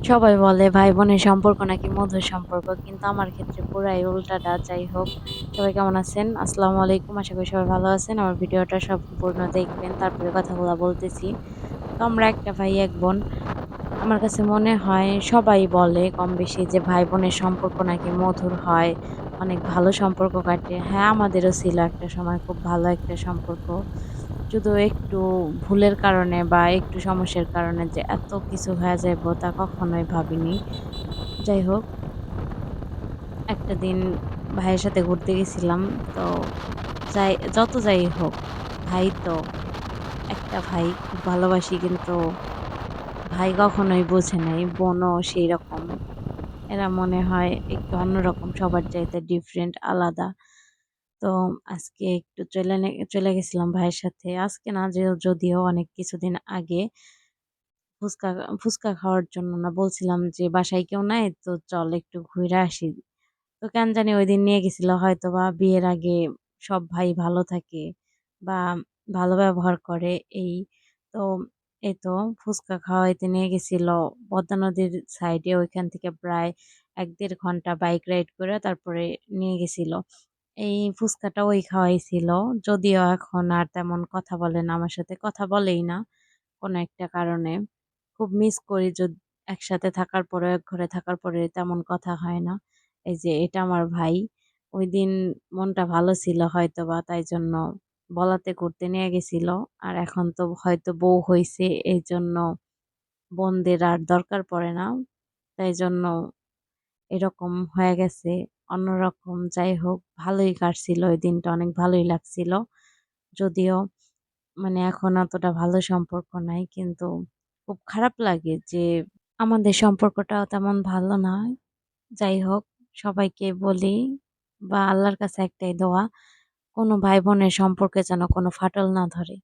সবাই বলে ভাই বোনের সম্পর্ক নাকি মধুর সম্পর্ক, কিন্তু আমার ক্ষেত্রে পুরাই উল্টাটা। যাই হোক, সবাই কেমন আছেন? আসসালামু আলাইকুম। আশা করি সবাই ভালো আছেন। আমার ভিডিওটা সম্পূর্ণ দেখবেন, তারপরে কথাগুলা বলতেছি। তো আমরা একটা ভাই এক বোন। আমার কাছে মনে হয় সবাই বলে কম বেশি যে ভাই বোনের সম্পর্ক নাকি মধুর হয়, অনেক ভালো সম্পর্ক কাটে। হ্যাঁ, আমাদেরও ছিল একটা সময় খুব ভালো একটা সম্পর্ক। শুধু একটু ভুলের কারণে বা একটু সমস্যার কারণে যে এত কিছু হয়ে যাইব তা কখনোই ভাবিনি। যাই হোক, একটা দিন ভাইয়ের সাথে ঘুরতে গেছিলাম। তো যত যাই হোক, ভাই তো একটা ভাই খুব ভালোবাসি, কিন্তু ভাই কখনোই বোঝে নাই। বোনও সেইরকম। এরা মনে হয় একটু অন্যরকম, সবার চাইতে ডিফারেন্ট, আলাদা। তো আজকে একটু চলে গেছিলাম ভাইয়ের সাথে। আজকে না, যদিও অনেক কিছুদিন আগে ফুচকা ফুচকা খাওয়ার জন্য না, বলছিলাম যে বাসায় কেউ নাই, তো চল একটু ঘুইরা আসি। তো কেন জানি ঐদিন নিয়ে গেছিল, হয়তোবা বিয়ের আগে সব ভাই ভালো থাকে বা ভালো ব্যবহার করে এই। তো এই তো ফুচকা খাওয়াইতে নিয়ে গেছিল পদ্মা নদীর সাইডে, ওইখান থেকে প্রায় ১-১.৫ ঘন্টা বাইক রাইড করে তারপরে নিয়ে গেছিল। এই ফুচকাটা ওই খাওয়াইছিল। যদিও এখন আর তেমন কথা বলে না, আমার সাথে কথা বলেই না কোনো একটা কারণে। খুব মিস করি, একসাথে থাকার পরে, এক ঘরে থাকার পরে তেমন কথা হয় না। এই যে এটা আমার ভাই। ঐদিন মনটা ভালো ছিল হয়তোবা, তাই জন্য বলাতে ঘুরতে নিয়ে গেছিল। আর এখন তো হয়তো বউ হইছে, এইজন্য বোনদের আর দরকার পড়ে না। তাই জন্য এরকম হয়ে গেছে, অন্যরকম। যাই হোক, ভালোই কাটছিল ওই দিনটা, অনেক ভালোই লাগছিল। যদিও মানে এখন অতটা ভালো সম্পর্ক নাই, কিন্তু খুব খারাপ লাগে যে আমাদের সম্পর্কটাও তেমন ভালো না। যাই হোক, সবাইকে বলি বা আল্লাহর কাছে একটাই দোয়া, কোনো ভাই বোনের সম্পর্কে যেন কোনো ফাটল না ধরে।